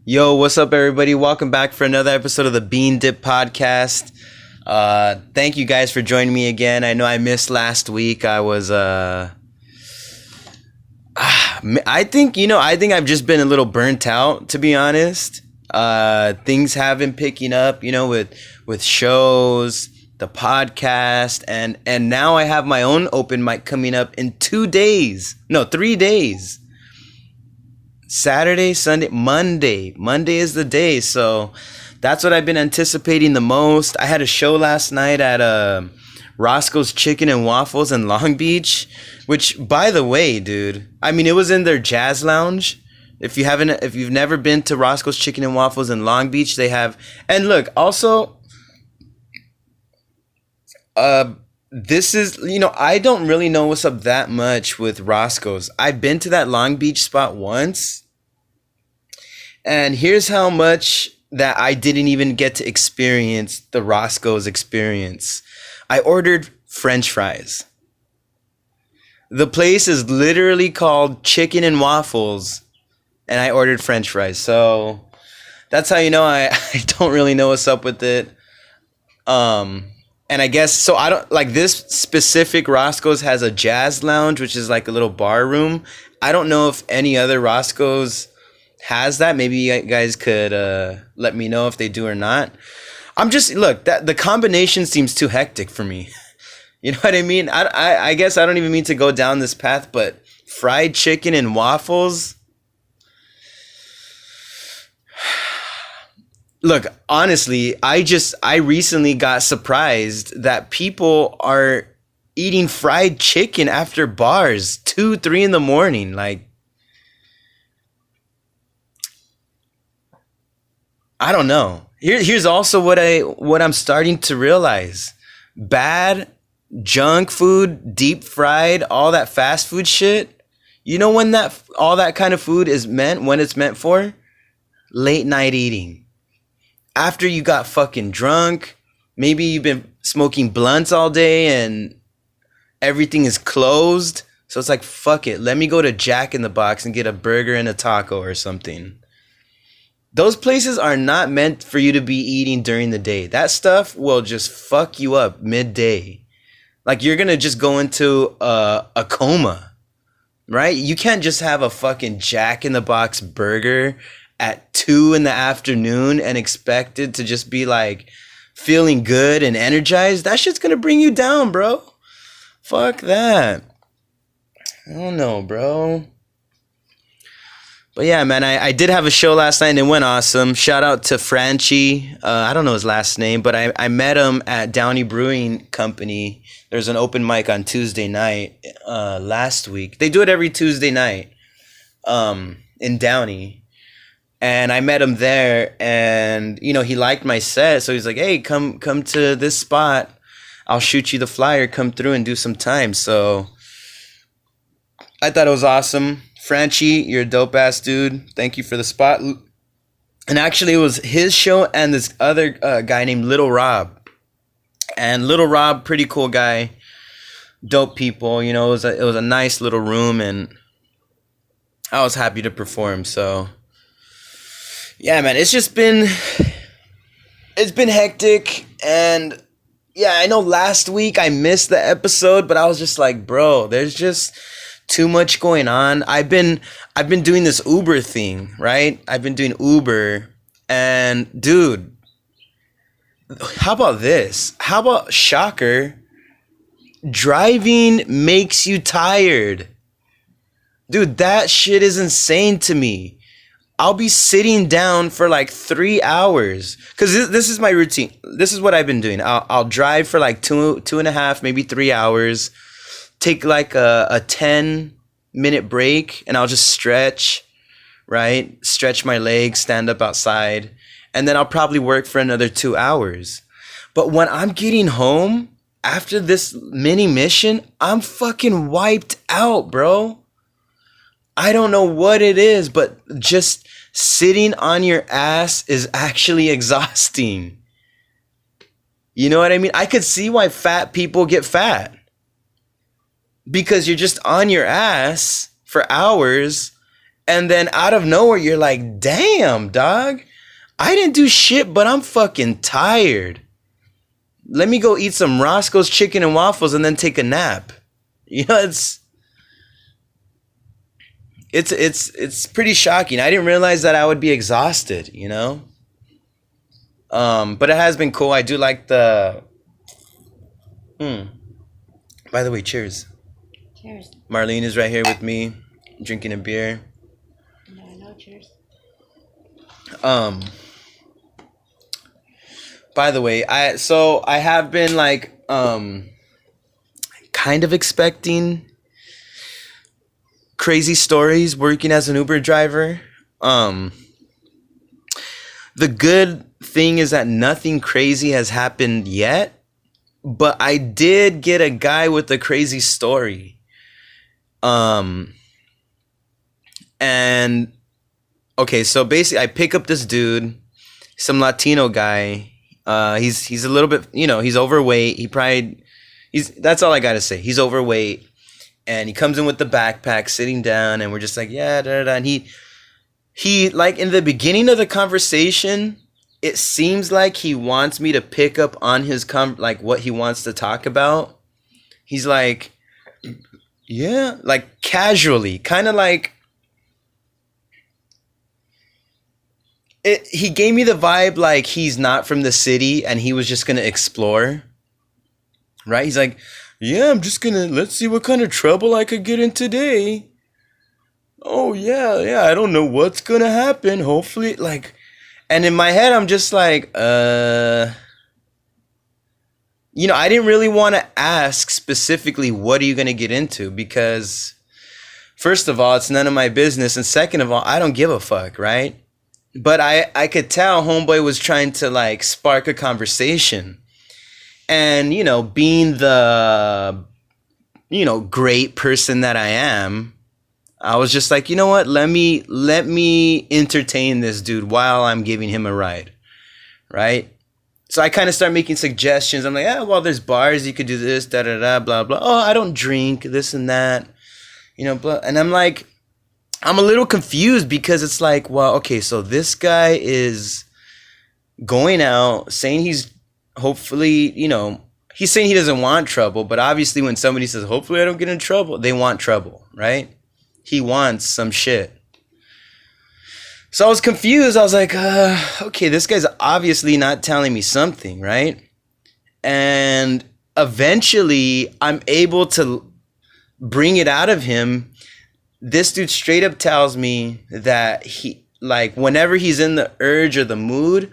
Yo, what's up, everybody? Welcome back for another episode of the Bean Dip Podcast. Thank you guys for joining me again. I know I missed last week. I think I've just been a little burnt out, to be honest. Things have been picking up, with shows, the podcast, and now I have my own open mic coming up in 2 days. No, 3 days. Saturday, Sunday, Monday. Monday is the day, so that's what I've been anticipating the most. I had a show last night at Roscoe's Chicken and Waffles in Long Beach, which, by the way, dude, I mean, it was in their jazz lounge. If you've never been to Roscoe's Chicken and Waffles in Long Beach, they have. And look, also, this is, I don't really know what's up that much with Roscoe's. I've been to that Long Beach spot once, and here's how much that I didn't even get to experience the Roscoe's experience. I ordered French fries. The place is literally called Chicken and Waffles, and I ordered French fries. So that's how I don't really know what's up with it. And I guess, so I don't, like, this specific Roscoe's has a jazz lounge, which is like a little bar room. I don't know if any other Roscoe's has that. Maybe you guys could let me know if they do or not. The combination seems too hectic for me. You know what I mean? I guess I don't even mean to go down this path, but fried chicken and waffles. Look, honestly, I recently got surprised that people are eating fried chicken after bars 2, 3 in the morning. Like, I don't know. Here's also what I'm starting to realize. Bad junk food, deep fried, all that fast food shit. You know when all that kind of food is when it's meant for? Late night eating. After you got fucking drunk, maybe you've been smoking blunts all day and everything is closed. So it's like, fuck it. Let me go to Jack in the Box and get a burger and a taco or something. Those places are not meant for you to be eating during the day. That stuff will just fuck you up midday. Like, you're going to just go into a coma, right? You can't just have a fucking Jack in the Box burger at 2 in the afternoon and expect it to just be like feeling good and energized. That shit's going to bring you down, bro. Fuck that. I don't know, bro. But yeah, man, I did have a show last night and it went awesome. Shout out to Franchi. I don't know his last name, but I met him at Downey Brewing Company. There's an open mic on Tuesday night last week. They do it every Tuesday night in Downey. And I met him there and, he liked my set. So he's like, hey, come to this spot. I'll shoot you the flyer. Come through and do some time. So I thought it was awesome. Franchi, you're a dope ass dude. Thank you for the spot. And actually, it was his show and this other guy named Little Rob. And Little Rob, pretty cool guy, dope people. It was a nice little room, and I was happy to perform. So yeah, man, it's been hectic, and yeah, I know last week I missed the episode, but I was just like, bro, there's just too much going on. I've been doing this Uber thing, right? I've been doing Uber, and dude, how about this? How about, shocker, driving makes you tired. Dude, that shit is insane to me. I'll be sitting down for like 3 hours because this is my routine. This is what I've been doing. I'll drive for like 2.5, maybe 3 hours. Take like a 10-minute break, and I'll just stretch, right? Stretch my legs, stand up outside, and then I'll probably work for another 2 hours. But when I'm getting home after this mini mission, I'm fucking wiped out, bro. I don't know what it is, but just sitting on your ass is actually exhausting. You know what I mean? I could see why fat people get fat. Because you're just on your ass for hours And then out of nowhere, you're like, damn, dog, I didn't do shit, but I'm fucking tired. Let me go eat some Roscoe's chicken and waffles and then take a nap. You know, it's pretty shocking. I didn't realize that I would be exhausted, you know? But it has been cool. I do like the... By the way, cheers. Cheers. Marlene is right here with me, drinking a beer. No, I know, cheers. By the way, I have been like kind of expecting crazy stories working as an Uber driver. The good thing is that nothing crazy has happened yet, but I did get a guy with a crazy story. And okay, so basically I pick up this dude, some Latino guy. He's a little bit, you know, he's overweight. That's all I gotta say. He's overweight, and he comes in with the backpack, sitting down, and we're just like, yeah, da da da. And he like in the beginning of the conversation, it seems like he wants me to pick up on his like what he wants to talk about. He's like, yeah, like casually, kind of like. He gave me the vibe like he's not from the city and he was just gonna explore. Right? He's like, yeah, let's see what kind of trouble I could get in today. Oh, yeah, I don't know what's gonna happen. Hopefully, like, and in my head, I'm just like, you know, I didn't really want to ask specifically, what are you gonna get into? Because, first of all, it's none of my business. And second of all, I don't give a fuck, right? But I could tell homeboy was trying to like spark a conversation. And, you know, being the, you know, great person that I am, I was just like, you know what? Let me entertain this dude while I'm giving him a ride. Right? So I kind of start making suggestions. I'm like, well, there's bars. You could do this, da, da, da, blah, blah. Oh, I don't drink, this and that. You know, blah. And I'm like, I'm a little confused because it's like, well, okay, so this guy is going out saying he's hopefully, you know, he's saying he doesn't want trouble, but obviously when somebody says, hopefully I don't get in trouble, they want trouble, right? He wants some shit. So I was confused. I was like, okay, this guy's obviously not telling me something, right? And eventually I'm able to bring it out of him. This dude straight up tells me that he, like, whenever he's in the urge or the mood,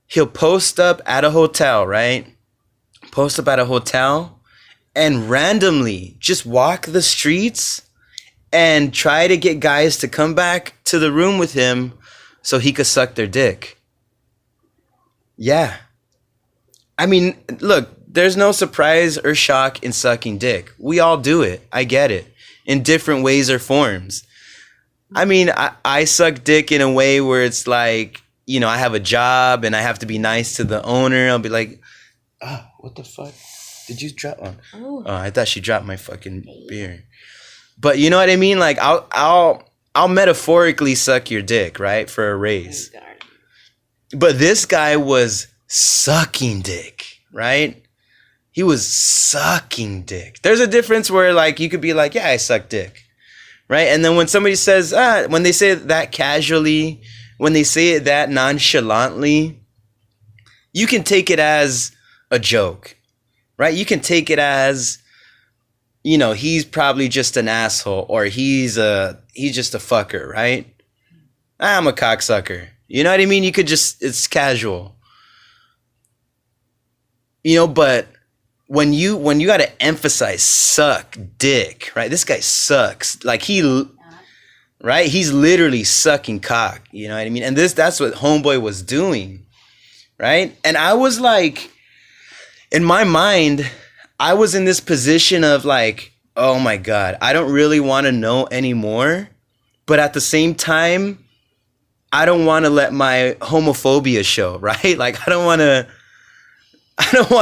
he'll post up at a hotel, right? Post up at a hotel and randomly just walk the streets and try to get guys to come back to the room with him so he could suck their dick. Yeah. I mean, look, there's no surprise or shock in sucking dick. We all do it. I get it. In different ways or forms. I mean, I suck dick in a way where it's like, you know, I have a job and I have to be nice to the owner. I'll be like, oh, what the fuck? Did you drop one? Oh, I thought she dropped my fucking beer. But you know what I mean? Like, I'll metaphorically suck your dick, right? For a raise. But this guy was sucking dick, right? He was sucking dick. There's a difference where, like, you could be like, yeah, I suck dick, right? And then when somebody says, when they say it that casually, when they say it that nonchalantly, you can take it as a joke, right? You can take it as, you know, he's probably just an asshole, or he's just a fucker, right? I'm a cocksucker. You know what I mean? You could just, it's casual. You know, but when you got to emphasize suck dick, right? This guy sucks. Like right? He's literally sucking cock. You know what I mean? And that's what homeboy was doing, right? And I was like, in my mind, I was in this position of like, oh my God, I don't really want to know anymore. But at the same time, I don't want to let my homophobia show, right? Like, I don't want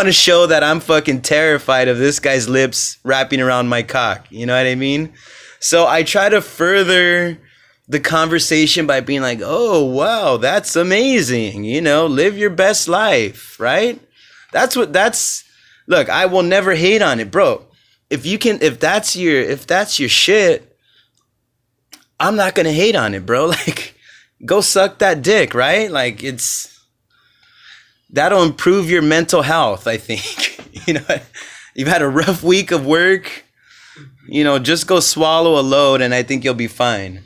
to show that I'm fucking terrified of this guy's lips wrapping around my cock. You know what I mean? So I try to further the conversation by being like, oh, wow, that's amazing. Live your best life, right? Look, I will never hate on it, bro. If that's your shit, I'm not going to hate on it, bro. Like, go suck that dick, right? Like, that'll improve your mental health, I think. You've had a rough week of work, just go swallow a load and I think you'll be fine.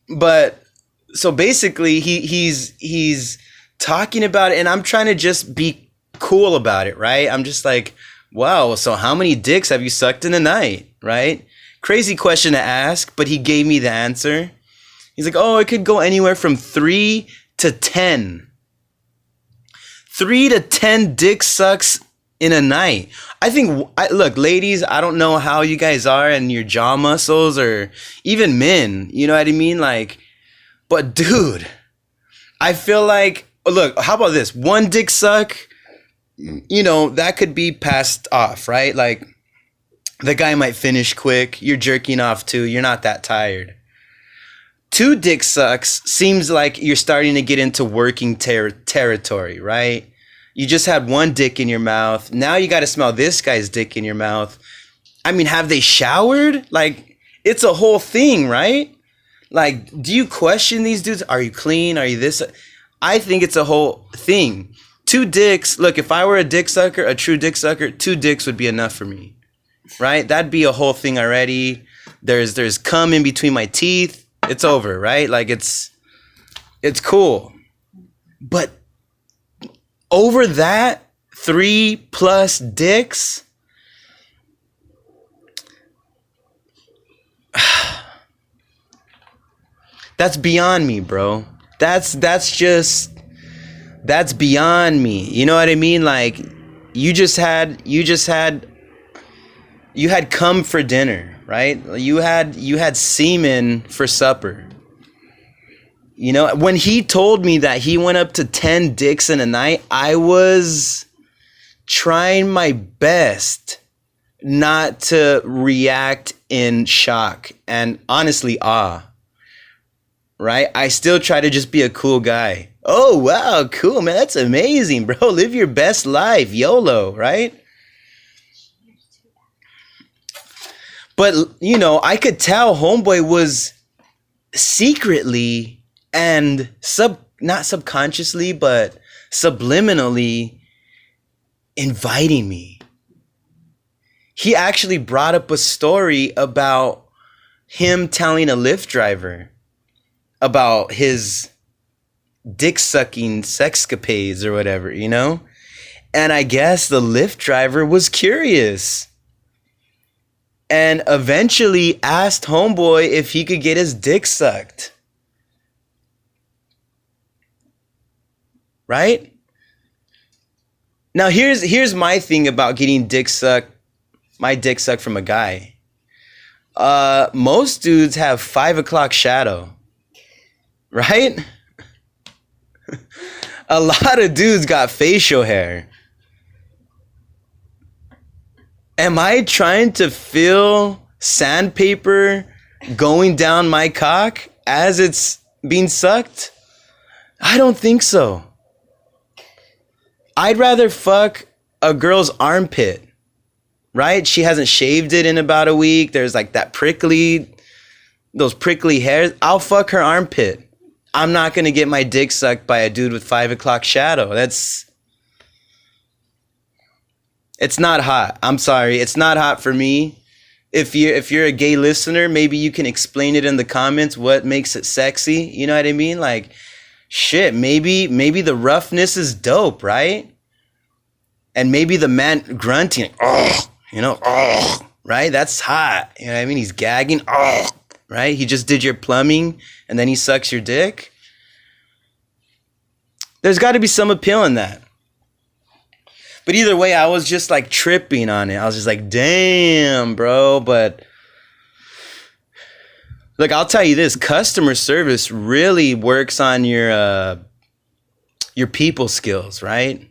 But so basically he's talking about it and I'm trying to just be cool about it, right? I'm just like, wow, so how many dicks have you sucked in a night, right? Crazy question to ask, but he gave me the answer. He's like, oh, it could go anywhere from 3 to 10. 3 to 10 dick sucks in a night. Look, ladies, I don't know how you guys are and your jaw muscles or even men, you know what I mean? Like, but dude, I feel like, look, how about this? One dick suck, that could be passed off, right? Like, the guy might finish quick. You're jerking off too. You're not that tired. 2 dick sucks seems like you're starting to get into working territory, right? You just had 1 dick in your mouth. Now you got to smell this guy's dick in your mouth. I mean, have they showered? Like, it's a whole thing, right? Like, do you question these dudes? Are you clean? Are you this? I think it's a whole thing. 2 dicks. Look, if I were a dick sucker, a true dick sucker, 2 dicks would be enough for me, right? That'd be a whole thing already. There's cum in between my teeth. It's over, right? Like, it's cool. But over that, 3+ dicks, that's beyond me, bro. That's beyond me. You know what I mean? Like, you had cum for dinner, right? You had semen for supper. When he told me that he went up to 10 dicks in a night, I was trying my best not to react in shock and honestly awe, right? I still try to just be a cool guy. Oh, wow, cool, man. That's amazing, bro. Live your best life. YOLO, right? But, I could tell homeboy was secretly and not subconsciously, but subliminally inviting me. He actually brought up a story about him telling a Lyft driver about his dick sucking sexcapades or whatever, And I guess the Lyft driver was curious and eventually asked homeboy if he could get his dick sucked. Right? Now here's my thing about getting my dick sucked from a guy. Most dudes have 5 o'clock shadow. Right? A lot of dudes got facial hair. Am I trying to feel sandpaper going down my cock as it's being sucked? I don't think so. I'd rather fuck a girl's armpit, right? She hasn't shaved it in about a week. There's like those prickly hairs. I'll fuck her armpit. I'm not going to get my dick sucked by a dude with 5 o'clock shadow. It's not hot. I'm sorry. It's not hot for me. If you're a gay listener, maybe you can explain it in the comments what makes it sexy. You know what I mean? Like, shit, maybe the roughness is dope, right? And maybe the man grunting, right? That's hot. You know what I mean? He's gagging, right? He just did your plumbing and then he sucks your dick. There's got to be some appeal in that. But either way, I was just like tripping on it. I was just like, damn, bro. But look, I'll tell you this, customer service really works on your people skills, right?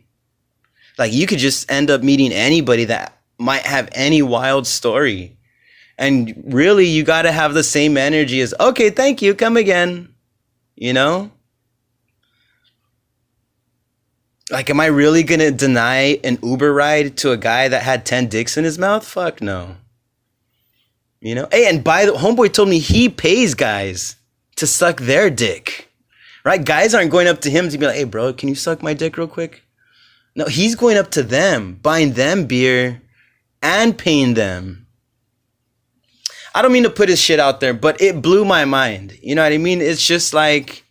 Like, you could just end up meeting anybody that might have any wild story. And really, you got to have the same energy as, okay, thank you, come again. You know? Like, am I really going to deny an Uber ride to a guy that had 10 dicks in his mouth? Fuck no. You know? Hey, and homeboy told me he pays guys to suck their dick. Right? Guys aren't going up to him to be like, hey, bro, can you suck my dick real quick? No, he's going up to them, buying them beer and paying them. I don't mean to put his shit out there, but it blew my mind. You know what I mean? It's just like,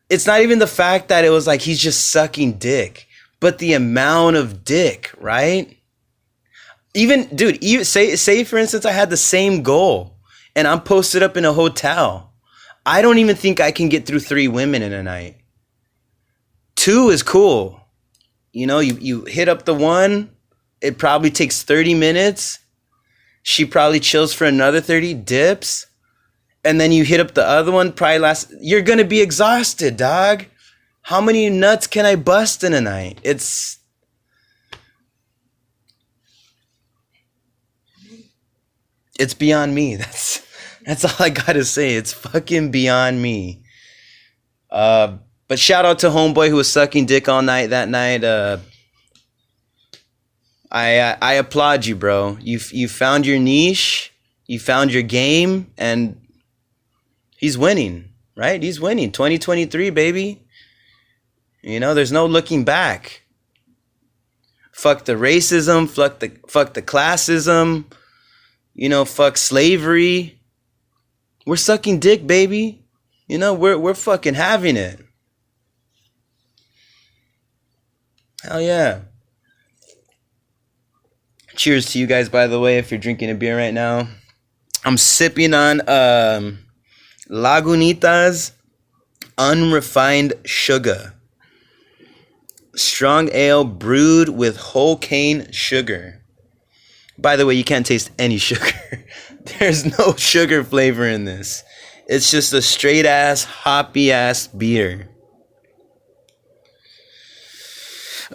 it's not even the fact that it was like he's just sucking dick, but the amount of dick, right? Even, dude, say for instance, I had the same goal and I'm posted up in a hotel. I don't even think I can get through 3 women in a night. 2 is cool. You know, you hit up the one, it probably takes 30 minutes. She probably chills for another 30, dips. And then you hit up the other one, probably you're going to be exhausted, dog. How many nuts can I bust in a night? It's beyond me. That's all I got to say. It's fucking beyond me. But shout out to homeboy who was sucking dick all night that night. I applaud you, bro. You found your niche, you found your game, and he's winning, right? He's winning. 2023, baby. You know, there's no looking back. Fuck the racism, fuck the classism, you know, fuck slavery. We're sucking dick, baby. You know, we're fucking having it. Hell yeah. Cheers to you guys, by the way, if you're drinking a beer right now. I'm sipping on Lagunitas Unrefined Sugar. Strong ale brewed with whole cane sugar. By the way, you can't taste any sugar. There's no sugar flavor in this. It's just a straight ass, hoppy ass beer.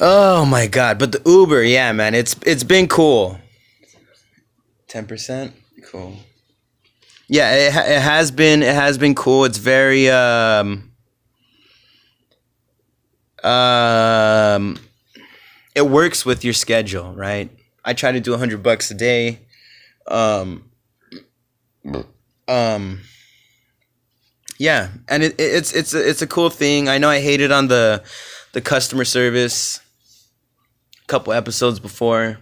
Oh my God. But the Uber, yeah, man, it's been cool. 10%? Cool. Yeah, it has been cool. It's very it works with your schedule, right? I try to do $100 a day. Yeah, and it's a cool thing. I know I hated on the customer service a couple episodes before.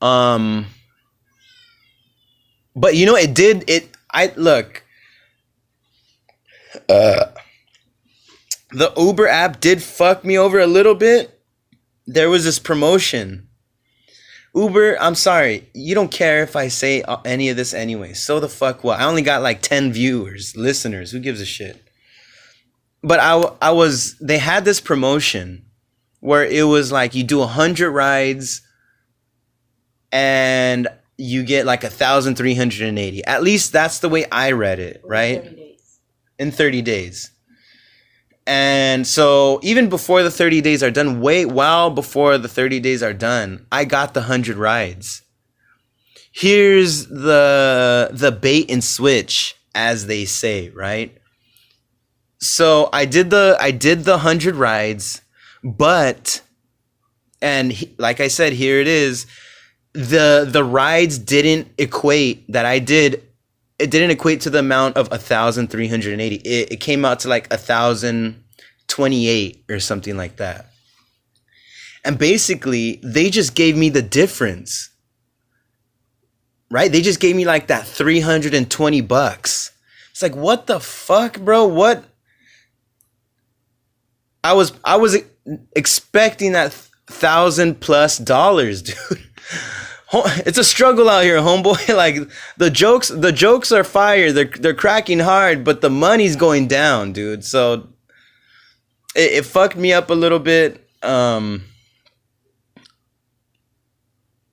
But you know, the Uber app did fuck me over a little bit. There was this promotion. Uber, I'm sorry. You don't care if I say any of this anyway. So the fuck what? I only got like 10 viewers, listeners. Who gives a shit? But they had this promotion where it was like you do 100 rides and you get like 1,380. At least that's the way I read it, right? 30 days. In 30 days. And so even before the 30 days are done, well before the 30 days are done, I got the 100 rides. Here's the bait and switch, as they say, right? So I did the 100 rides, but, like I said, here it is. The rides didn't equate that I did. It didn't equate to the amount of 1,380. It came out to like 1,028 or something like that. And basically, they just gave me the difference. Right? They just gave me like that $320. It's like, what the fuck, bro? What? I was expecting that $1,000+, dude. It's a struggle out here, homeboy. Like the jokes are fire. They're cracking hard, but the money's going down, dude. So it fucked me up a little bit. But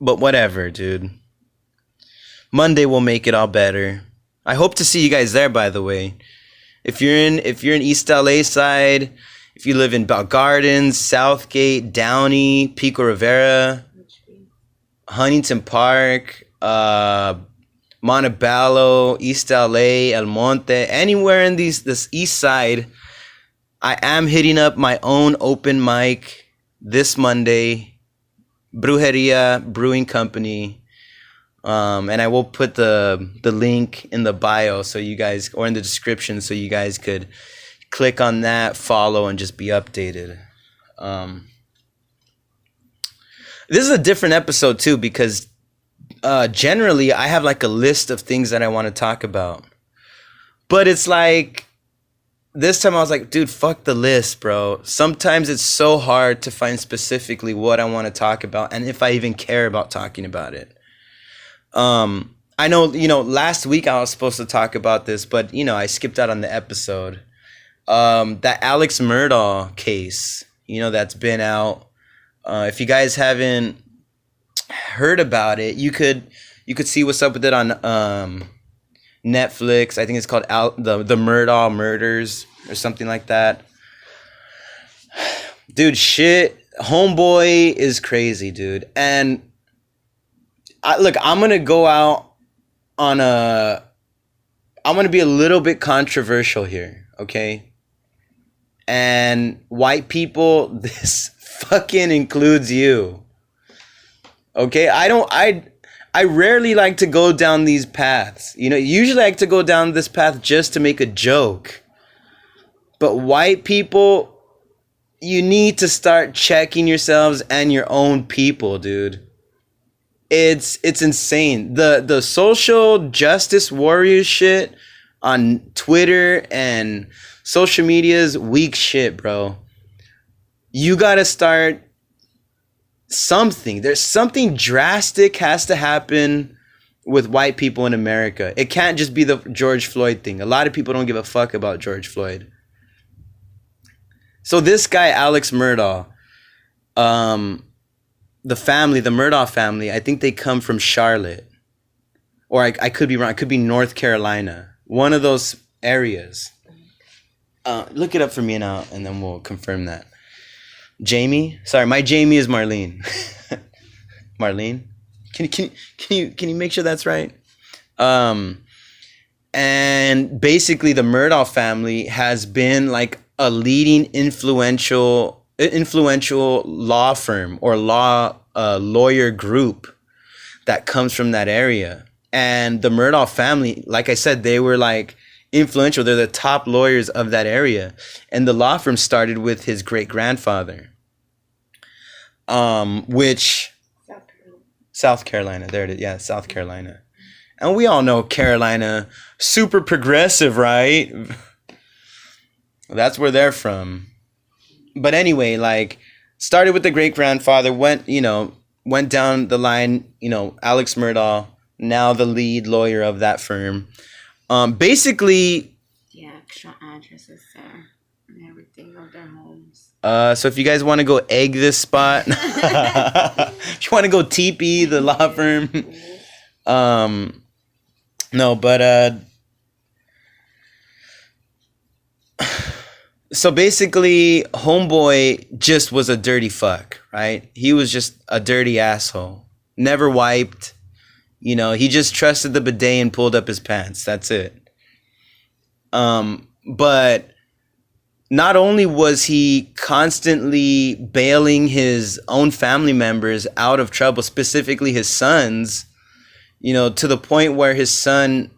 whatever, dude. Monday will make it all better. I hope to see you guys there, by the way. If you're in East LA side, if you live in Bell Gardens, Southgate, Downey, Pico Rivera, Huntington Park, Montebello, East LA, El Monte, anywhere in this east side, I am hitting up my own open mic this Monday, Brujeria Brewing Company. And I will put the link in the bio so you guys, or in the description, so you guys could click on that, follow, and just be updated. This is a different episode too, because generally I have like a list of things that I want to talk about, but it's like this time I was like, dude, fuck the list, bro. Sometimes it's so hard to find specifically what I want to talk about, and if I even care about talking about it. I know, last week I was supposed to talk about this, but I skipped out on the episode. That Alex Murdaugh'd case, that's been out. If you guys haven't heard about it, you could see what's up with it on Netflix. I think it's called the Murdaugh'd Murders or something like that. Dude, shit, homeboy is crazy, dude. And I'm gonna go out on I'm gonna be a little bit controversial here, okay? And white people, this fucking includes you. Okay? I rarely like to go down these paths. Usually I like to go down this path just to make a joke. But white people, you need to start checking yourselves and your own people, dude. It's insane. The social justice warrior shit on Twitter and social media is weak shit, bro. You gotta start something. There's something drastic has to happen with white people in America. It can't just be the George Floyd thing. A lot of people don't give a fuck about George Floyd. So this guy, Alex Murdaugh'd, the Murdaugh'd family, I think they come from Charlotte. Or I could be wrong. It could be North Carolina. One of those areas. Look it up for me now, and then we'll confirm that. Jamie? Sorry, my Jamie is Marlene. Marlene? Can you make sure that's right? And basically the Murdaugh'd family has been like a leading influential law firm or lawyer group that comes from that area. And the Murdaugh'd family, like I said, they were like influential. They're the top lawyers of that area. And the law firm started with his great-grandfather, which South Carolina. There it is. Yeah, South Carolina. And we all know Carolina, super progressive, right? That's where they're from. But anyway, like, started with the great-grandfather, went down the line, Alex Murdaugh'd, now the lead lawyer of that firm. Basically, the actual addresses there and everything of their homes. So if you guys want to go egg this spot, if you want to go teepee the law firm, no, but so basically, homeboy just was a dirty fuck, right? He was just a dirty asshole. Never wiped. He just trusted the bidet and pulled up his pants. That's it. But not only was he constantly bailing his own family members out of trouble, specifically his sons, to the point where his son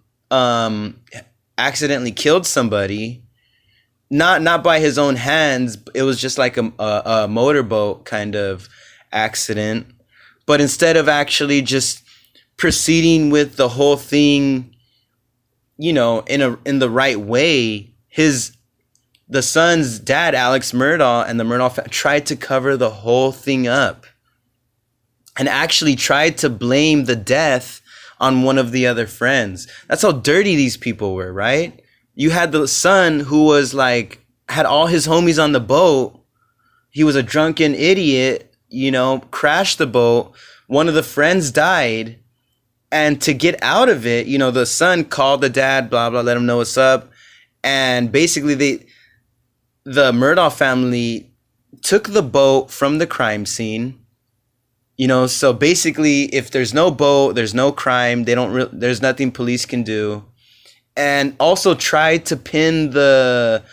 accidentally killed somebody. Not by his own hands. It was just like a motorboat kind of accident. But instead of actually just proceeding with the whole thing, in the right way, the son's dad, Alex Murdaugh'd, and the Murdaugh'd tried to cover the whole thing up, and actually tried to blame the death on one of the other friends. That's how dirty these people were, right? You had the son who was like, had all his homies on the boat. He was a drunken idiot, crashed the boat. One of the friends died. And to get out of it, the son called the dad, blah, blah, let him know what's up. And basically the Murdaugh'd family took the boat from the crime scene, So basically, if there's no boat, there's no crime. There's nothing police can do. And also try to pin the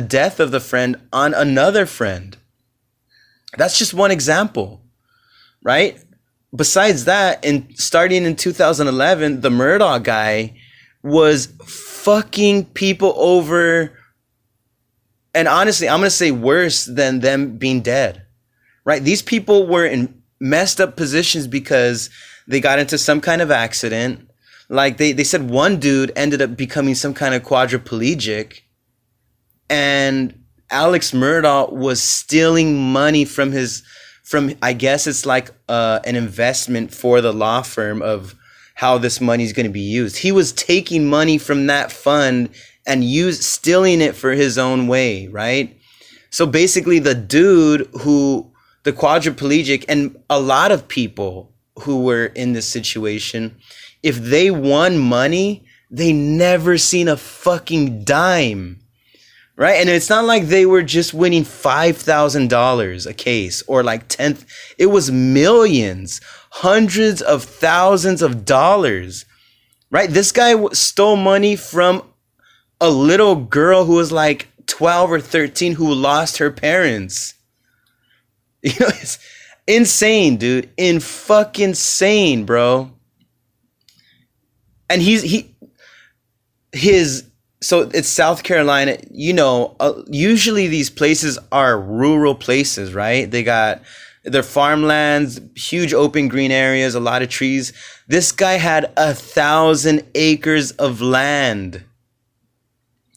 death of the friend on another friend. That's just one example, right? Besides that, starting in 2011, the Murdaugh'd guy was fucking people over. And honestly, I'm going to say worse than them being dead, right? These people were in messed up positions because they got into some kind of accident. Like they said one dude ended up becoming some kind of quadriplegic, and Alex Murdaugh was stealing money from I guess it's like an investment for the law firm of how this money is going to be used. He was taking money from that fund and stealing it for his own way, right? So basically the quadriplegic, and a lot of people who were in this situation, if they won money, they never seen a fucking dime, right? And it's not like they were just winning $5,000 a case or like it was millions, hundreds of thousands of dollars, right? This guy stole money from a little girl who was like 12 or 13 who lost her parents. It's insane, dude. Fucking insane, bro. And so it's South Carolina, usually these places are rural places, right? They got their farmlands, huge open green areas, a lot of trees. This guy had 1,000 acres of land.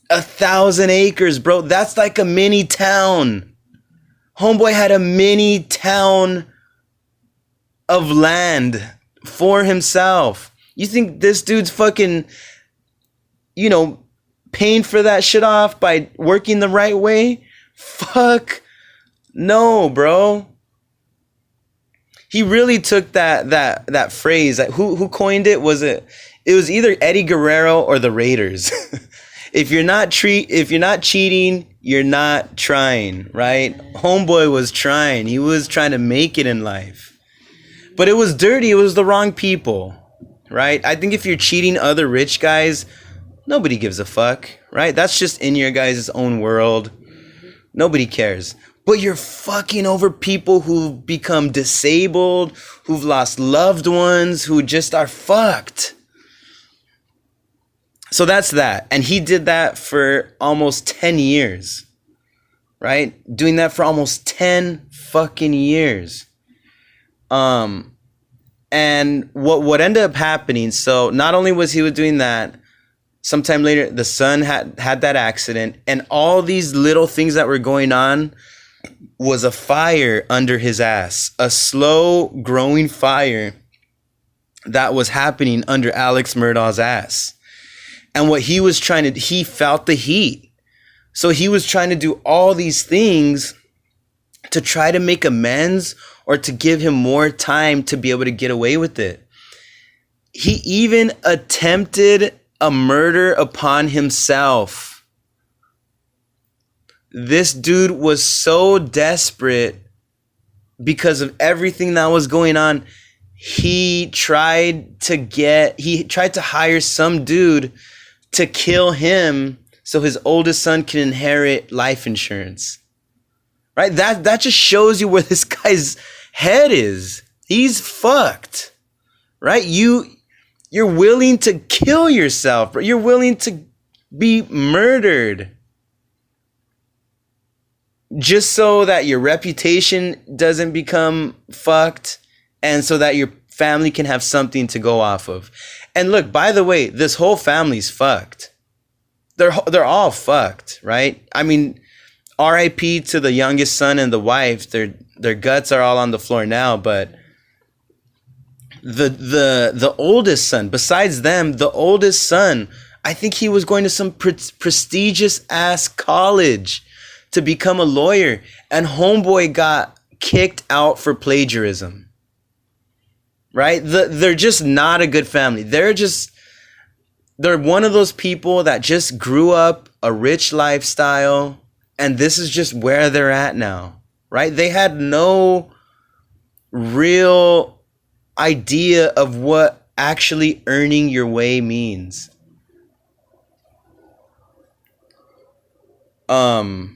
1,000 acres, bro. That's like a mini town. Homeboy had a mini town of land for himself. You think this dude's fucking, paying for that shit off by working the right way? Fuck no, bro. He really took that phrase. Who coined it? It was either Eddie Guerrero or the Raiders. If you're not cheating, you're not trying, right? Homeboy was trying. He was trying to make it in life. But it was dirty. It was the wrong people, right? I think if you're cheating other rich guys, nobody gives a fuck, right? That's just in your guys' own world. Nobody cares. But you're fucking over people who've become disabled, who've lost loved ones, who just are fucked. So that's that. And he did that for almost 10 years, right? Doing that for almost 10 fucking years. And what ended up happening, so not only was he doing that, sometime later, the son had that accident, and all these little things that were going on was a fire under his ass, a slow growing fire that was happening under Alex Murdaugh's ass. And what he was he felt the heat. So he was trying to do all these things to try to make amends or to give him more time to be able to get away with it. He even attempted a murder upon himself. This dude was so desperate because of everything that was going on. He tried to hire some dude to kill him so his oldest son can inherit life insurance. Right? That just shows you where this guy's head is. He's fucked. Right? You're willing to kill yourself, bro. You're willing to be murdered just so that your reputation doesn't become fucked and so that your family can have something to go off of. And look, by the way, this whole family's fucked. They're all fucked, right? I mean, R.I.P. to the youngest son and the wife. Their guts are all on the floor now, but the oldest son, besides them, the oldest son, I think he was going to some prestigious ass college to become a lawyer, and homeboy got kicked out for plagiarism. Right? They're just not a good family. They're one of those people that just grew up a rich lifestyle, and this is just where they're at now. Right? They had no real idea of what actually earning your way means. And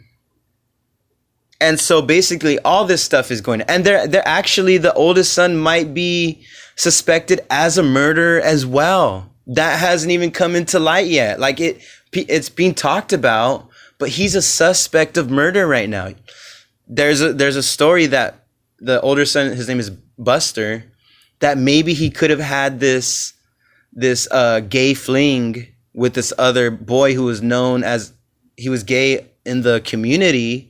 so basically all this stuff is going, and they're actually, the oldest son might be suspected as a murderer as well. That hasn't even come into light yet. Like it's being talked about, but he's a suspect of murder right now. There's a story that the older son, his name is Buster, that maybe he could have had this gay fling with this other boy who was known as, he was gay in the community.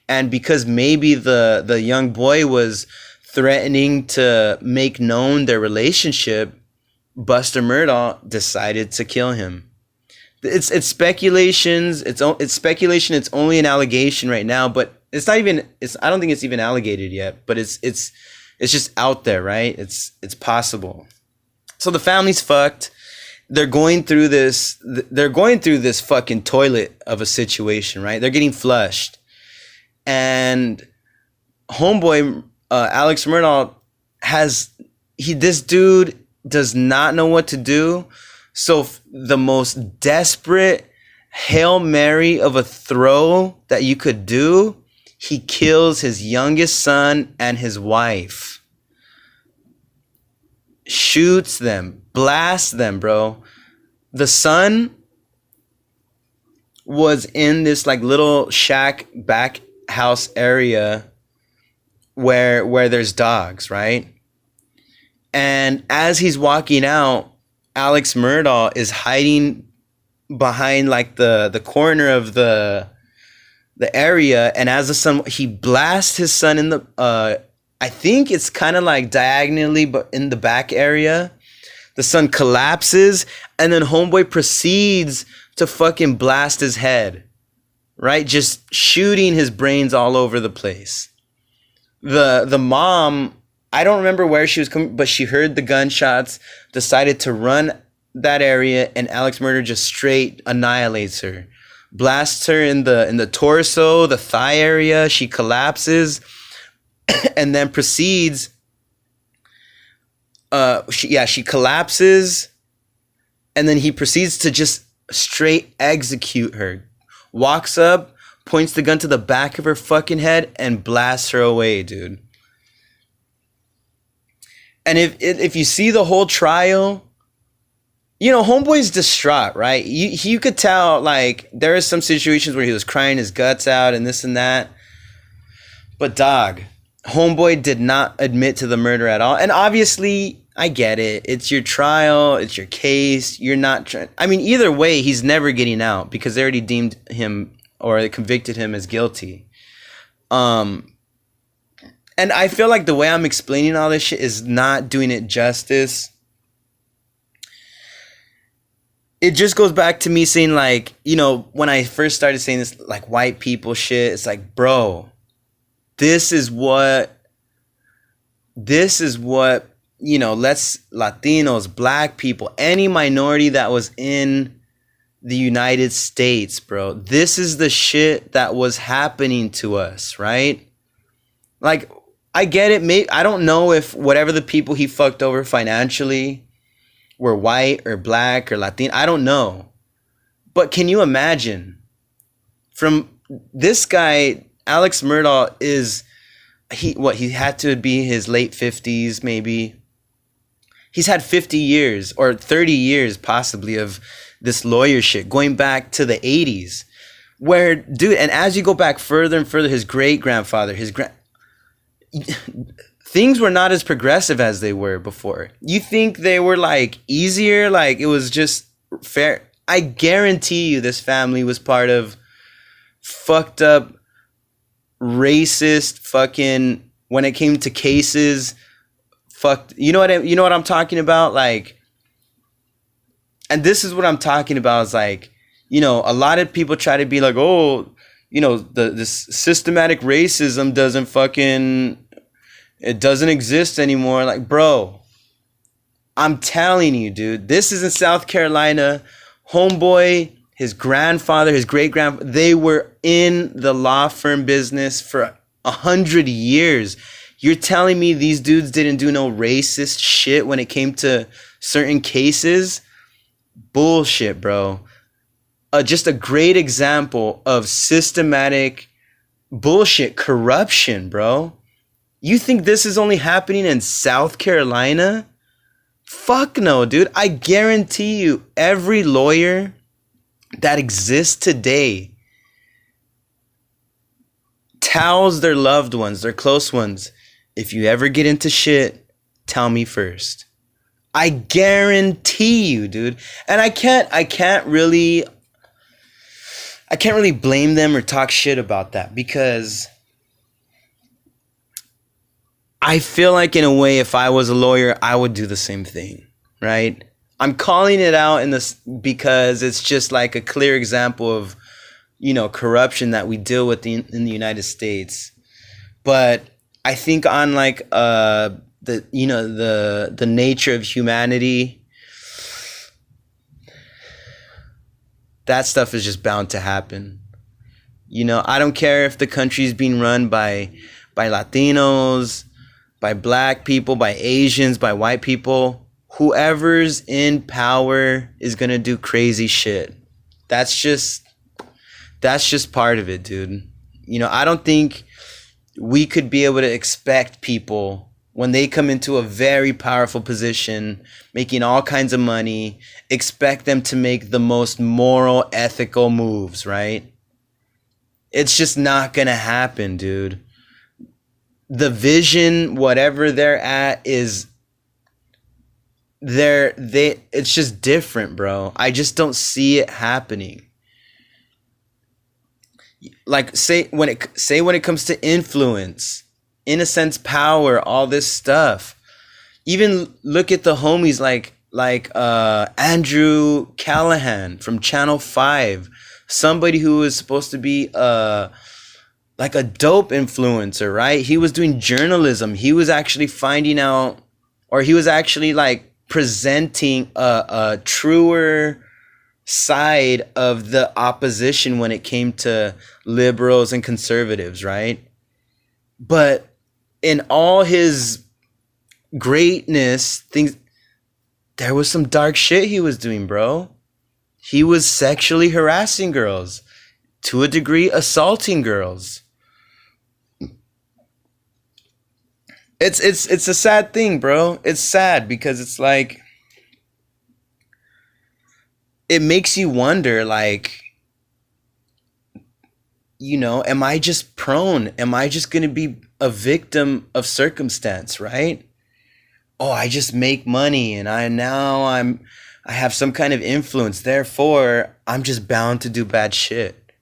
And because maybe the young boy was threatening to make known their relationship, Buster Murdaugh decided to kill him. It's speculations. It's speculation. It's only an allegation right now, but it's not even. I don't think it's even alleged yet. But it's just out there, right? It's possible. So the family's fucked. They're going through this. They're going through this fucking toilet of a situation, right? They're getting flushed. And homeboy Alex Murdaugh this dude does not know what to do. So the most desperate Hail Mary of a throw that you could do, he kills his youngest son and his wife. Shoots them, blasts them, bro. The son was in this like little shack back house area where there's dogs, right? And as he's walking out, Alex Murdaugh is hiding behind like the corner of the area, and as the son, he blasts his son in the I think it's kind of like diagonally, but in the back area. The son collapses, and then homeboy proceeds to fucking blast his head. Right? Just shooting his brains all over the place. The mom, I don't remember where she was coming, but she heard the gunshots, decided to run that area, and Alex Murdaugh just straight annihilates her. Blasts her in the torso, the thigh area, she collapses, and then proceeds. She collapses, and then he proceeds to just straight execute her. Walks up, points the gun to the back of her fucking head, and blasts her away, dude. And if you see the whole trial, you know, homeboy's distraught, right? You could tell, like, there are some situations where he was crying his guts out and this and that. But dog, homeboy did not admit to the murder at all. And obviously, I get it. It's your trial. It's your case. You're not trying. I mean, either way, he's never getting out because they already deemed him or convicted him as guilty. And I feel like the way I'm explaining all this shit is not doing it justice. It just goes back to me saying, like, you know, when I first started saying this, like, white people shit, it's like, bro, this is what, you know, let's Latinos, black people, any minority that was in the United States, bro. This is the shit that was happening to us, right? Like, I get it. I don't know if whatever the people he fucked over financially were white or black or Latino. I don't know. But can you imagine? From this guy, Alex Murdaugh he had to be his late 50s, maybe. He's had 50 years or 30 years possibly of this lawyer shit going back to the 80s. Where, dude, and as you go back further and further, his great-grandfather, things were not as progressive as they were before. You think they were like easier, like it was just fair? I guarantee you this family was part of fucked up, racist fucking, when it came to cases, fucked, you know what I'm talking about? Like, and this is what I'm talking about, is like, you know, a lot of people try to be like, oh, you know, this systematic racism it doesn't exist anymore. Like, bro, I'm telling you, dude, this is in South Carolina. Homeboy, his grandfather, his great-grandfather, they were in the law firm business for 100 years. You're telling me these dudes didn't do no racist shit when it came to certain cases? Bullshit, bro. Just a great example of systematic bullshit corruption, bro. You think this is only happening in South Carolina? Fuck no, dude. I guarantee you every lawyer that exists today tells their loved ones, their close ones, if you ever get into shit, tell me first. I guarantee you, dude. And I can't really blame them or talk shit about that, because I feel like in a way, if I was a lawyer, I would do the same thing, right? I'm calling it out in this because it's just like a clear example of, corruption that we deal with in the United States. But I think on like the nature of humanity, that stuff is just bound to happen. I don't care if the country's being run by Latinos, by black people, by Asians, by white people. Whoever's in power is gonna do crazy shit. That's just part of it, dude. I don't think we could be able to expect people, when they come into a very powerful position, making all kinds of money, expect them to make the most moral, ethical moves, right? It's just not gonna happen, dude. The vision, whatever they're at, is it's just different, bro. I just don't see it happening. Like say when it comes to influence, in a sense, power, all this stuff. Even look at the homies like Andrew Callahan from Channel 5, somebody who was supposed to be like a dope influencer, right? He was doing journalism. He was actually finding out, or he was actually like presenting a truer side of the opposition when it came to liberals and conservatives, right? But in all his greatness, there was some dark shit he was doing, bro. He was sexually harassing girls, to a degree assaulting girls. It's a sad thing, bro. It's sad because it's like, it makes you wonder, like, am I just prone? Am I just going to be a victim of circumstance, right? Oh, I just make money and I have some kind of influence. Therefore, I'm just bound to do bad shit.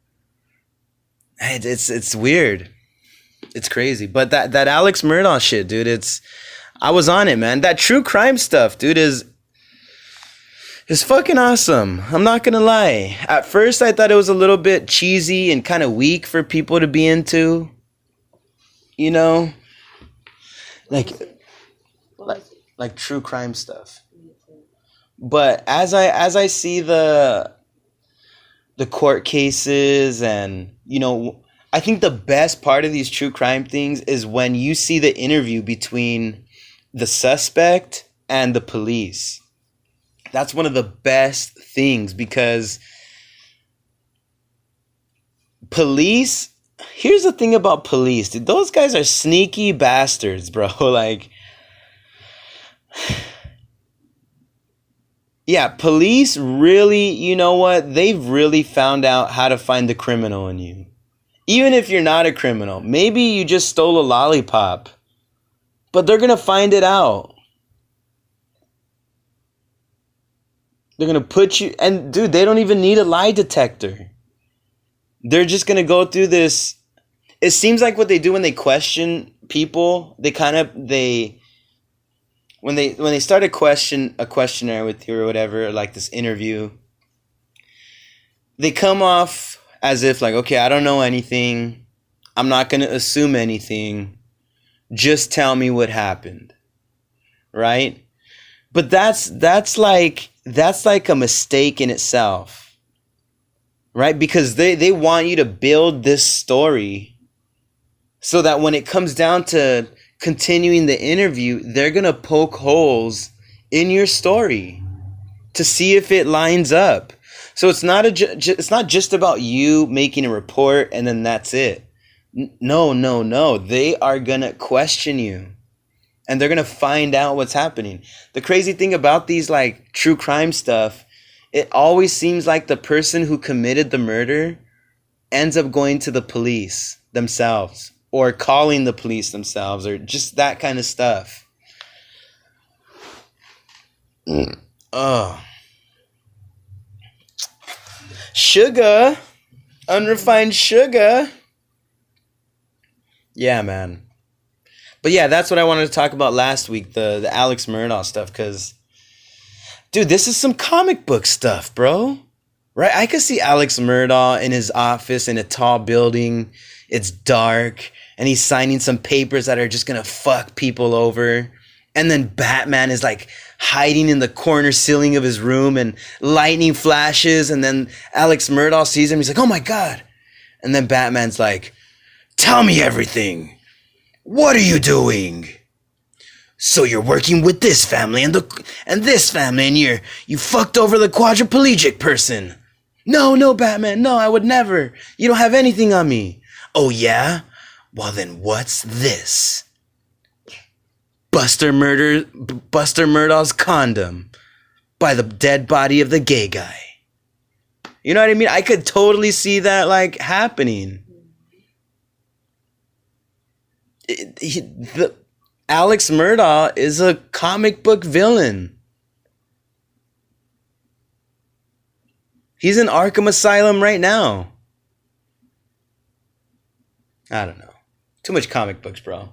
It's weird. It's crazy. But that Alex Murdaugh shit, dude, I was on it, man. That true crime stuff, dude, is fucking awesome. I'm not gonna lie. At first, I thought it was a little bit cheesy and kind of weak for people to be into. Like true crime stuff. But as I see the court cases, and I think the best part of these true crime things is when you see the interview between the suspect and the police. That's one of the best things, because police, here's the thing about police, dude. Those guys are sneaky bastards, bro. Like, yeah, police really, they've really found out how to find the criminal in you. Even if you're not a criminal, maybe you just stole a lollipop, but they're going to find it out. They're going to put you, and dude, they don't even need a lie detector. They're just going to go through this. It seems like what they do when they question people, when they start a questionnaire with you or whatever, like this interview, they come off as if like, okay, I don't know anything. I'm not going to assume anything. Just tell me what happened. Right? But that's like a mistake in itself. Right? Because they want you to build this story so that when it comes down to continuing the interview, they're going to poke holes in your story to see if it lines up. So it's not it's not just about you making a report and then that's it. No. They are going to question you. And they're going to find out what's happening. The crazy thing about these like true crime stuff, it always seems like the person who committed the murder ends up going to the police themselves or calling the police themselves or just that kind of stuff. Oh. Sugar. Unrefined sugar. Yeah, man. But yeah, that's what I wanted to talk about last week, the Alex Murdaugh'd stuff, because, dude, this is some comic book stuff, bro. Right? I could see Alex Murdaugh'd in his office in a tall building. It's dark, and he's signing some papers that are just going to fuck people over. And then Batman is like hiding in the corner ceiling of his room, and lightning flashes, and then Alex Murdaugh'd sees him. He's like, oh my God. And then Batman's like, tell me everything. What are you doing? So you're working with this family and this family, and you fucked over the quadriplegic person. No, Batman, no, I would never. You don't have anything on me. Oh yeah? Well then what's this? Buster Murdaugh's condom by the dead body of the gay guy. You know what I mean? I could totally see that like happening. Alex Murdaugh'd is a comic book villain. He's in Arkham Asylum right now. I don't know. Too much comic books, bro.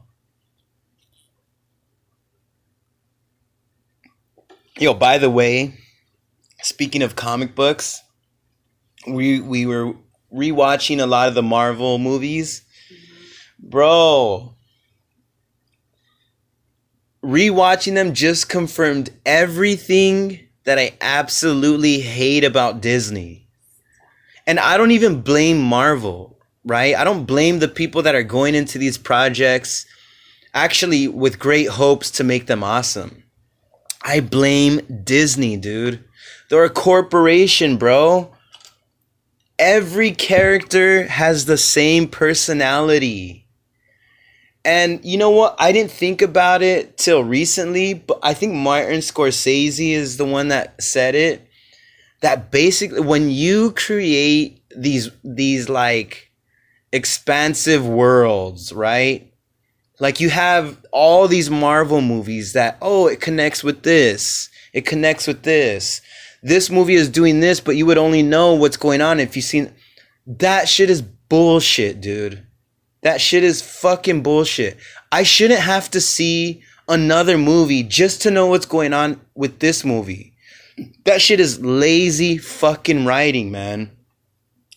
Yo, by the way, speaking of comic books, we were rewatching a lot of the Marvel movies. Bro, rewatching them just confirmed everything that I absolutely hate about Disney. And I don't even blame Marvel, right? I don't blame the people that are going into these projects actually with great hopes to make them awesome. I blame Disney, dude. They're a corporation, bro. Every character has the same personality. And you know what? I didn't think about it till recently, but I think Martin Scorsese is the one that said it. That basically when you create these like expansive worlds, right? Like you have all these Marvel movies that, oh, it connects with this. It connects with this. This movie is doing this, but you would only know what's going on if you've seen. That shit is bullshit, dude. That shit is fucking bullshit. I shouldn't have to see another movie just to know what's going on with this movie. That shit is lazy fucking writing, man.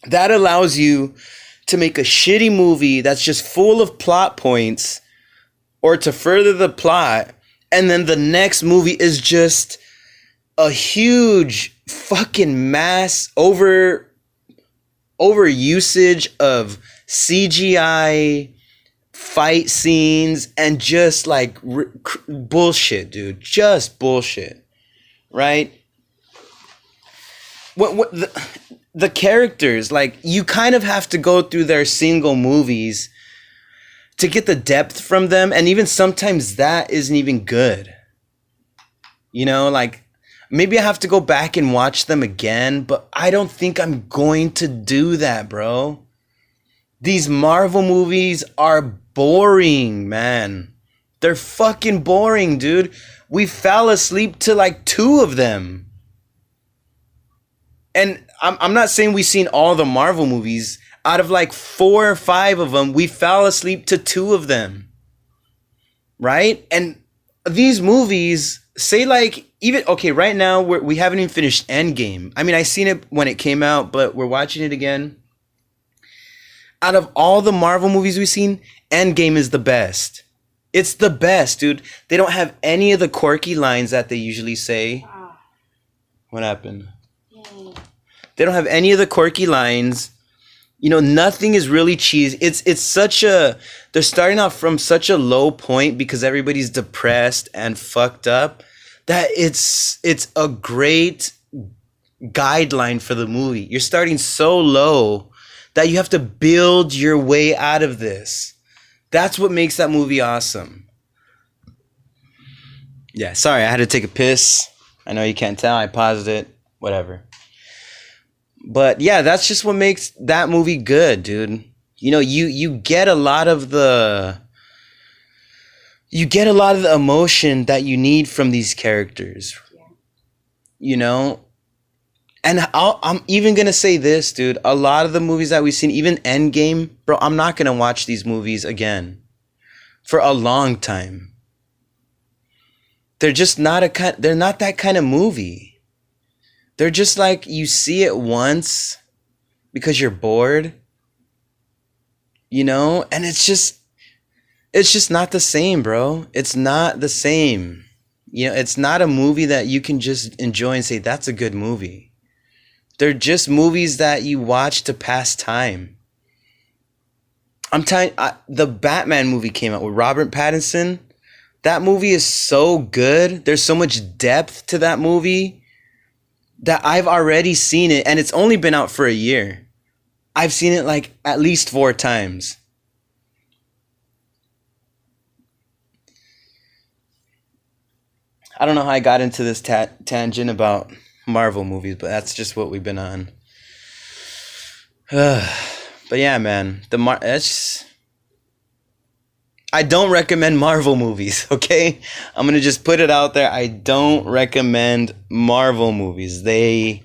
That allows you to make a shitty movie that's just full of plot points or to further the plot, and then the next movie is just a huge fucking mass over usage of CGI fight scenes and just like bullshit, dude. Just bullshit, right? What the characters, like, you kind of have to go through their single movies to get the depth from them, and even sometimes that isn't even good. You know, like, maybe I have to go back and watch them again, but I don't think I'm going to do that, bro. These Marvel movies are boring, man. They're fucking boring, dude. We fell asleep to like 2 of them. And I'm not saying we've seen all the Marvel movies. Out of like 4 or 5 of them, we fell asleep to 2 of them. Right? And these movies, say like, even, okay, right now, we haven't even finished Endgame. I mean, I seen it when it came out, but we're watching it again. Out of all the Marvel movies we've seen, Endgame is the best. It's the best, dude. They don't have any of the quirky lines that they usually say. What happened? They don't have any of the quirky lines. You know, nothing is really cheesy. It's such a they're starting off from such a low point because everybody's depressed and fucked up that it's a great guideline for the movie. You're starting so low that you have to build your way out of this. That's what makes that movie awesome. Yeah, sorry, I had to take a piss. I know you can't tell. I paused it. Whatever. But yeah, that's just what makes that movie good, dude. You know, you get a lot of the emotion that you need from these characters. You know? And I'm even going to say this, dude. A lot of the movies that we've seen, even Endgame, bro, I'm not going to watch these movies again for a long time. They're just they're not that kind of movie. They're just like, you see it once because you're bored, you know? And it's just not the same, bro. It's not the same. You know, it's not a movie that you can just enjoy and say, that's a good movie. They're just movies that you watch to pass time. I'm telling you, the Batman movie came out with Robert Pattinson. That movie is so good. There's so much depth to that movie that I've already seen it, and it's only been out for a year. I've seen it like at least 4 times. I don't know how I got into this tangent about Marvel movies, but that's just what we've been on. But yeah, man, I don't recommend Marvel movies, okay? I'm going to just put it out there. I don't recommend Marvel movies. And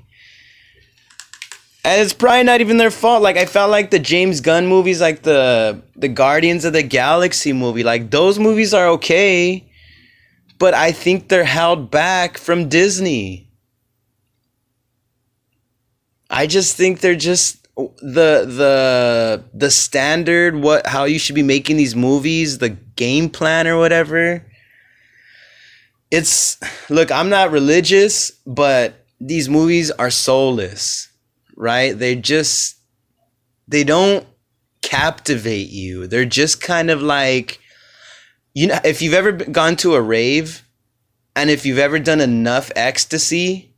it's probably not even their fault. Like, I felt like the James Gunn movies, like the Guardians of the Galaxy movie, like, those movies are okay, but I think they're held back from Disney. I just think they're just the standard, how you should be making these movies, the game plan or whatever. Look, I'm not religious, but these movies are soulless, right? They don't captivate you. They're just kind of like, you know, if you've ever gone to a rave and if you've ever done enough ecstasy,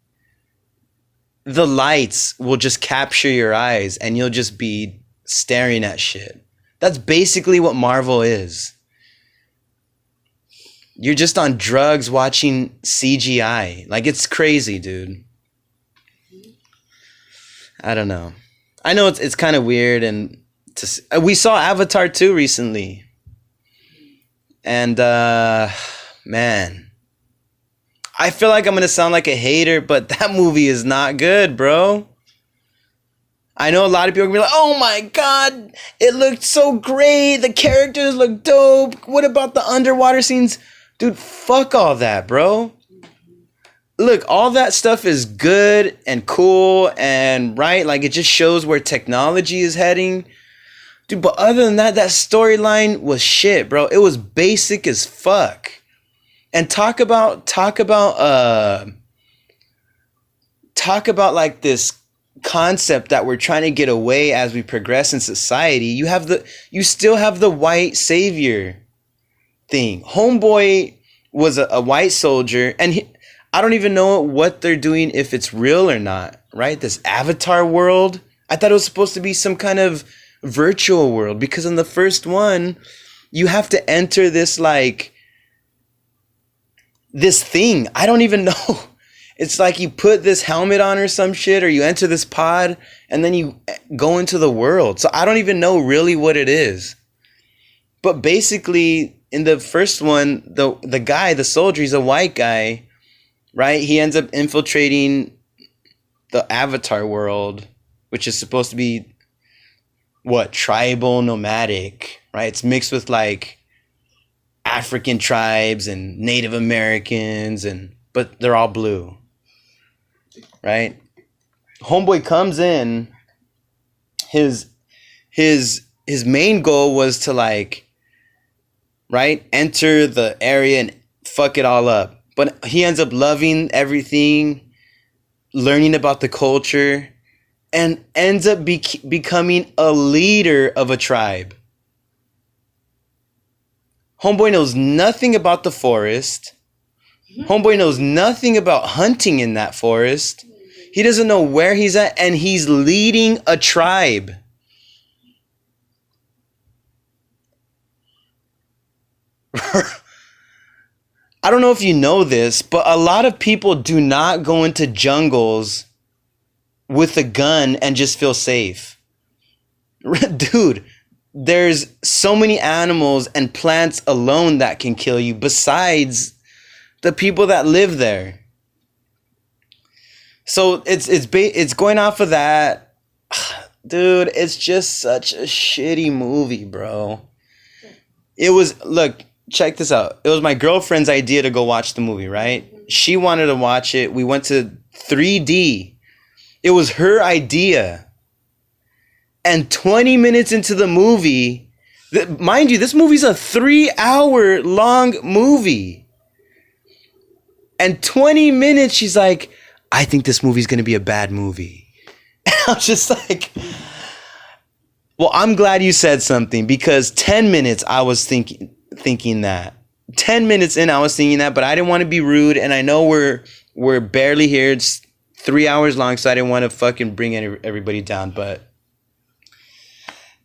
the lights will just capture your eyes and you'll just be staring at shit. That's basically what Marvel is. You're just on drugs watching CGI. Like, it's crazy, dude. I don't know. I know it's kind of weird, and we saw Avatar 2 recently. And man, I feel like I'm going to sound like a hater, but that movie is not good, bro. I know a lot of people are going to be like, oh my God, it looked so great. The characters look dope. What about the underwater scenes? Dude, fuck all that, bro. Look, all that stuff is good and cool and right. Like, it just shows where technology is heading. Dude, but other than that, that storyline was shit, bro. It was basic as fuck. And talk about like this concept that we're trying to get away as we progress in society. You still have the white savior thing. Homeboy was a white soldier, and I don't even know what they're doing, if it's real or not, right? This Avatar world. I thought it was supposed to be some kind of virtual world, because in the first one, you have to enter this like this thing. I don't even know. It's like you put this helmet on or some shit, or you enter this pod and then you go into the world. So I don't even know really what it is. But basically in the first one, the guy, the soldier, he's a white guy, right? He ends up infiltrating the Avatar world, which is supposed to be tribal, nomadic, right? It's mixed with like African tribes and Native Americans, but they're all blue, right? Homeboy comes in. His main goal was to enter the area and fuck it all up. But he ends up loving everything, learning about the culture, and ends up becoming a leader of a tribe. Homeboy knows nothing about the forest. Homeboy knows nothing about hunting in that forest. He doesn't know where he's at, and he's leading a tribe. I don't know if you know this, but a lot of people do not go into jungles with a gun and just feel safe. Dude, there's so many animals and plants alone that can kill you besides the people that live there. So it's going off of that. Dude, it's just such a shitty movie, bro. It was, look, check this out. It was my girlfriend's idea to go watch the movie, right? She wanted to watch it. We went to 3D. It was her idea. And 20 minutes into the movie, mind you, this movie's a 3-hour long movie. And 20 minutes, she's like, I think this movie's going to be a bad movie. And I was just like, well, I'm glad you said something, because 10 minutes I was thinking that. 10 minutes in, I was thinking that, but I didn't want to be rude. And I know we're barely here. It's 3 hours long, so I didn't want to fucking bring everybody down. But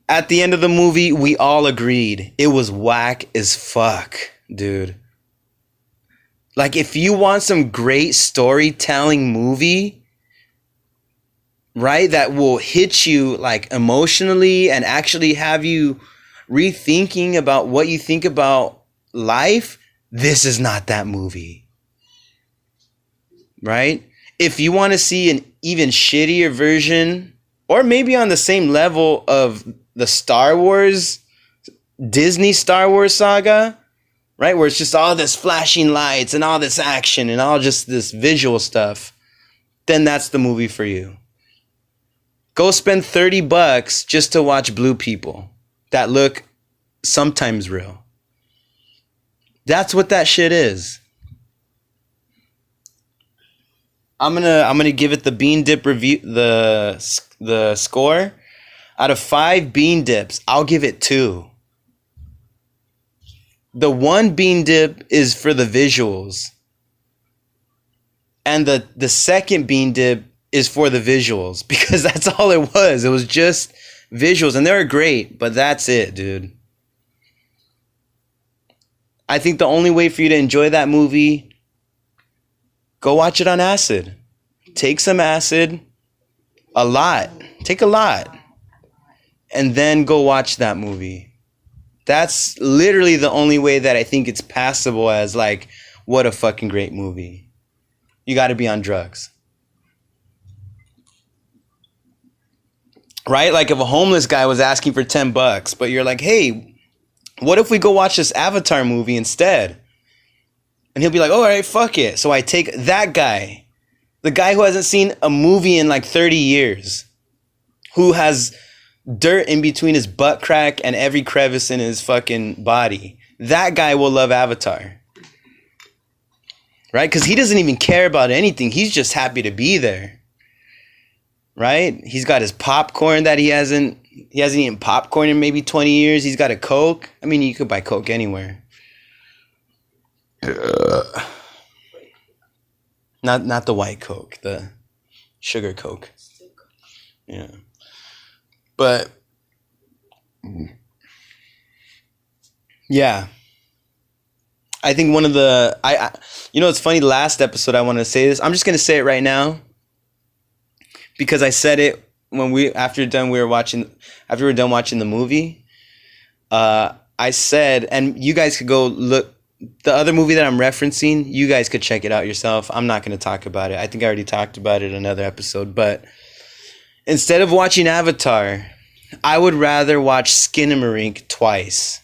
at the end of the movie, we all agreed it was whack as fuck, dude. Like, if you want some great storytelling movie, right, that will hit you like emotionally and actually have you rethinking about what you think about life, this is not that movie. Right? If you want to see an even shittier version, or maybe on the same level of the Disney Star Wars saga, right, where it's just all this flashing lights and all this action and all just this visual stuff, then that's the movie for you. Go spend $30 just to watch blue people that look sometimes real. That's what that shit is. I'm gonna give it the bean dip review, the score. Out of 5 bean dips, I'll give it 2. The 1 bean dip is for the visuals. And the second bean dip is for the visuals, because that's all it was. It was just visuals, and they were great, but that's it, dude. I think the only way for you to enjoy that movie, go watch it on acid. Take some acid, a lot. Take a lot. And then go watch that movie. That's literally the only way that I think it's passable as, like, what a fucking great movie. You got to be on drugs. Right? Like, if a homeless guy was asking for $10, but you're like, hey, what if we go watch this Avatar movie instead? And he'll be like, oh, all right, fuck it. So I take that guy, the guy who hasn't seen a movie in like 30 years, who has dirt in between his butt crack and every crevice in his fucking body. That guy will love Avatar. Right? Because he doesn't even care about anything. He's just happy to be there. Right? He's got his popcorn that he hasn't eaten popcorn in maybe 20 years. He's got a Coke. I mean, you could buy Coke anywhere. Not the white Coke, the sugar Coke. Yeah. But yeah. I think one of the it's funny, last episode I wanted to say this. I'm just going to say it right now, because I said it when after we're done watching the movie. I said, and you guys could go look the other movie that I'm referencing, you guys could check it out yourself. I'm not going to talk about it. I think I already talked about it in another episode, but instead of watching Avatar, I would rather watch Skinamarink twice.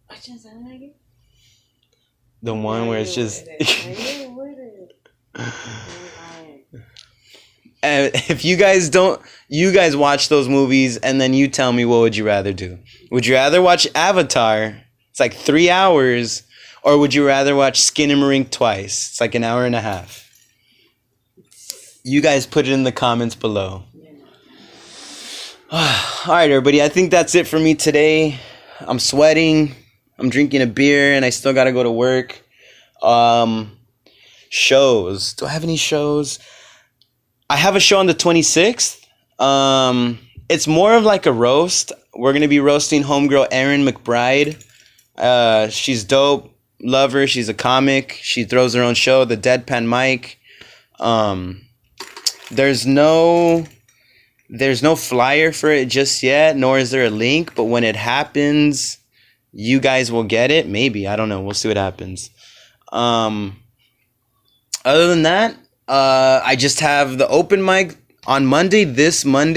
Which is that again? The one where it's just... And if you guys watch those movies and then you tell me, what would you rather do? Would you rather watch Avatar? It's like 3 hours. Or would you rather watch Skinamarink twice? It's like an hour and a half. You guys put it in the comments below. You know. All right, everybody. I think that's it for me today. I'm sweating. I'm drinking a beer, and I still got to go to work. Shows. Do I have any shows? I have a show on the 26th. It's more of like a roast. We're going to be roasting homegirl Erin McBride. She's dope. Love her. She's a comic. She throws her own show, The Deadpan Mic. There's no flyer for it just yet, nor is there a link. But when it happens, you guys will get it. Maybe. I don't know. We'll see what happens. Other than that, I just have the open mic on Monday, this Monday.